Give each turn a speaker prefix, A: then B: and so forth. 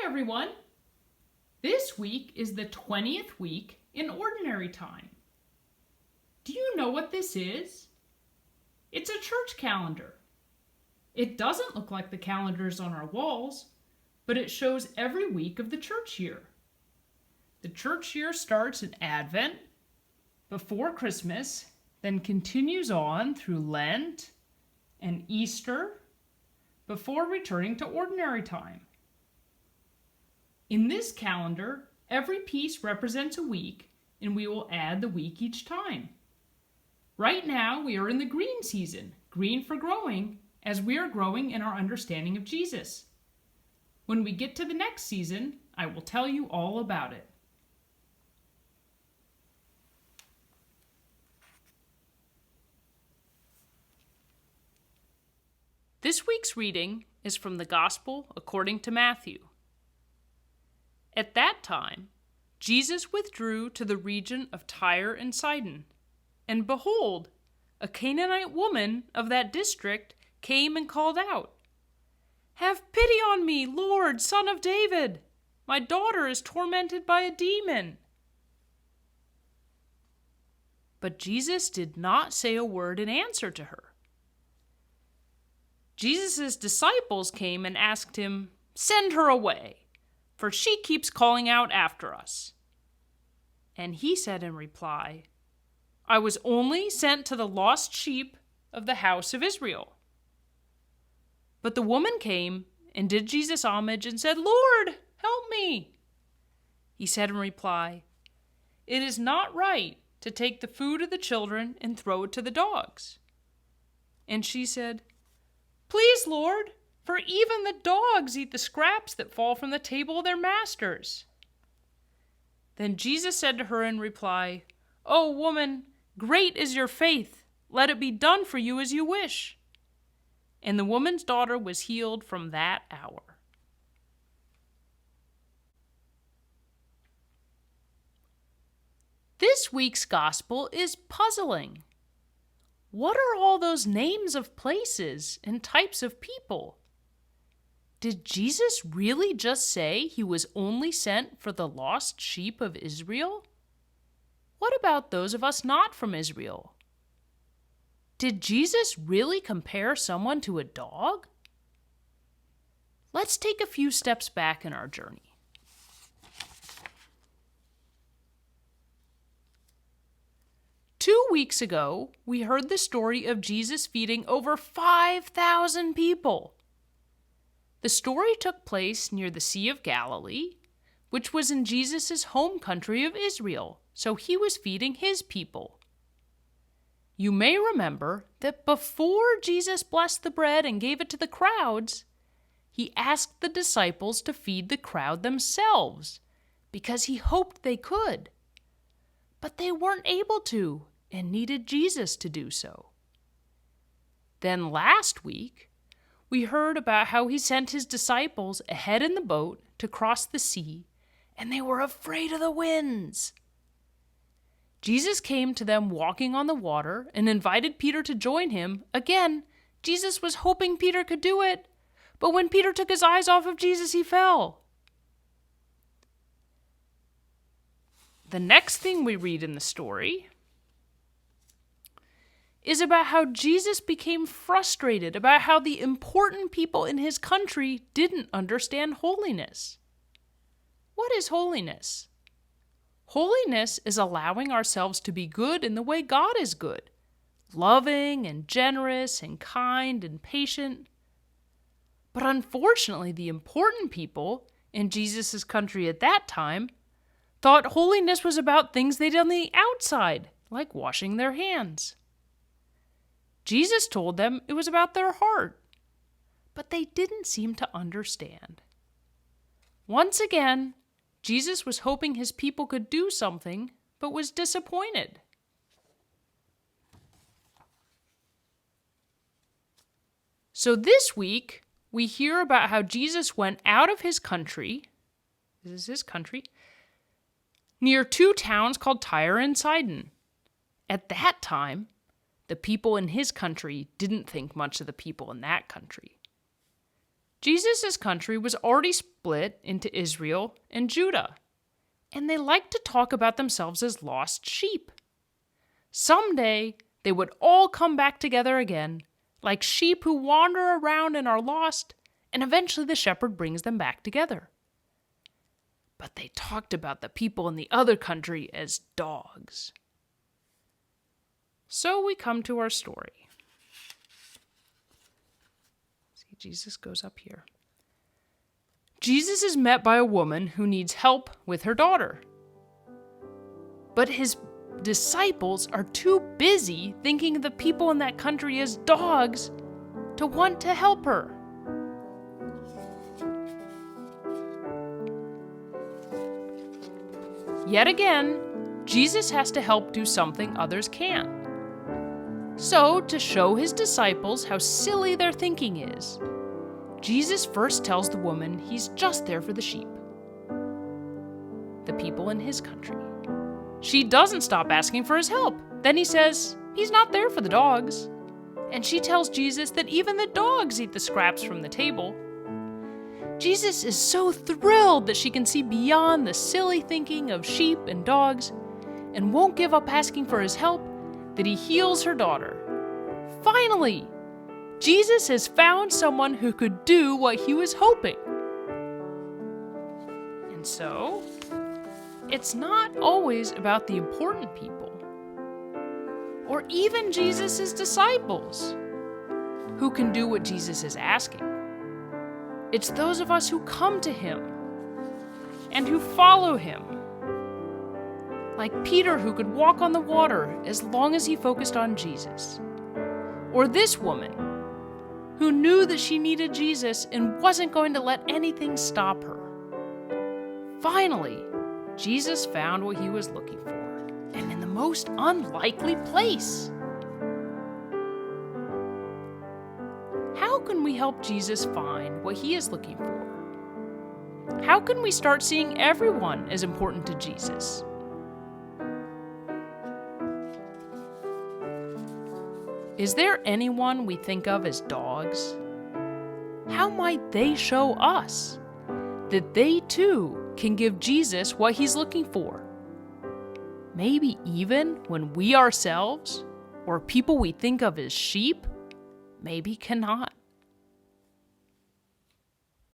A: everyone. This week is the 20th week in Ordinary Time. Do you know what this is? It's a church calendar. It doesn't look like the calendars on our walls, but it shows every week of the church year. The church year starts in Advent, before Christmas, then continues on through Lent and Easter, before returning to Ordinary Time. In this calendar, every piece represents a week, and we will add the week each time. Right now, we are in the green season, green for growing, as we are growing in our understanding of Jesus. When we get to the next season, I will tell you all about it. This week's reading is from the Gospel according to Matthew. At that time, Jesus withdrew to the region of Tyre and Sidon, and behold, a Canaanite woman of that district came and called out, "Have pity on me, Lord, Son of David! My daughter is tormented by a demon." But Jesus did not say a word in answer to her. Jesus' disciples came and asked him, "Send her away, for she keeps calling out after us." And he said in reply, "I was only sent to the lost sheep of the house of Israel." But the woman came and did Jesus homage and said, "Lord, help me." He said in reply, "It is not right to take the food of the children and throw it to the dogs." And she said, "Please, Lord, for even the dogs eat the scraps that fall from the table of their masters." Then Jesus said to her in reply, "O woman, great is your faith. Let it be done for you as you wish." And the woman's daughter was healed from that hour. This week's gospel is puzzling. What are all those names of places and types of people? Did Jesus really just say he was only sent for the lost sheep of Israel? What about those of us not from Israel? Did Jesus really compare someone to a dog? Let's take a few steps back in our journey. Two weeks ago, we heard the story of Jesus feeding over 5,000 people. The story took place near the Sea of Galilee, which was in Jesus' home country of Israel, so he was feeding his people. You may remember that before Jesus blessed the bread and gave it to the crowds, he asked the disciples to feed the crowd themselves because he hoped they could. But they weren't able to and needed Jesus to do so. Then last week, we heard about how he sent his disciples ahead in the boat to cross the sea, and they were afraid of the winds. Jesus came to them walking on the water and invited Peter to join him. Again, Jesus was hoping Peter could do it, but when Peter took his eyes off of Jesus, he fell. The next thing we read in the story is about how Jesus became frustrated about how the important people in his country didn't understand holiness. What is holiness? Holiness is allowing ourselves to be good in the way God is good, loving and generous and kind and patient. But unfortunately, the important people in Jesus' country at that time thought holiness was about things they did on the outside, like washing their hands. Jesus told them it was about their heart, but they didn't seem to understand. Once again, Jesus was hoping his people could do something, but was disappointed. So this week, we hear about how Jesus went out of his country, this is his country, near two towns called Tyre and Sidon. At that time, the people in his country didn't think much of the people in that country. Jesus' country was already split into Israel and Judah, and they liked to talk about themselves as lost sheep. Someday, they would all come back together again, like sheep who wander around and are lost, and eventually the shepherd brings them back together. But they talked about the people in the other country as dogs. So we come to our story. See, Jesus goes up here. Jesus is met by a woman who needs help with her daughter. But his disciples are too busy thinking of the people in that country as dogs to want to help her. Yet again, Jesus has to help do something others can't. So, to show his disciples how silly their thinking is, Jesus first tells the woman he's just there for the sheep, the people in his country. She doesn't stop asking for his help. Then he says he's not there for the dogs. And she tells Jesus that even the dogs eat the scraps from the table. Jesus is so thrilled that she can see beyond the silly thinking of sheep and dogs and won't give up asking for his help that he heals her daughter. Finally, Jesus has found someone who could do what he was hoping. And so, it's not always about the important people, or even Jesus' disciples, who can do what Jesus is asking. It's those of us who come to him and who follow him. Like Peter, who could walk on the water as long as he focused on Jesus. Or this woman, who knew that she needed Jesus and wasn't going to let anything stop her. Finally, Jesus found what he was looking for, and in the most unlikely place. How can we help Jesus find what he is looking for? How can we start seeing everyone as important to Jesus? Is there anyone we think of as dogs? How might they show us that they too can give Jesus what he's looking for? Maybe even when we ourselves, or people we think of as sheep, maybe cannot.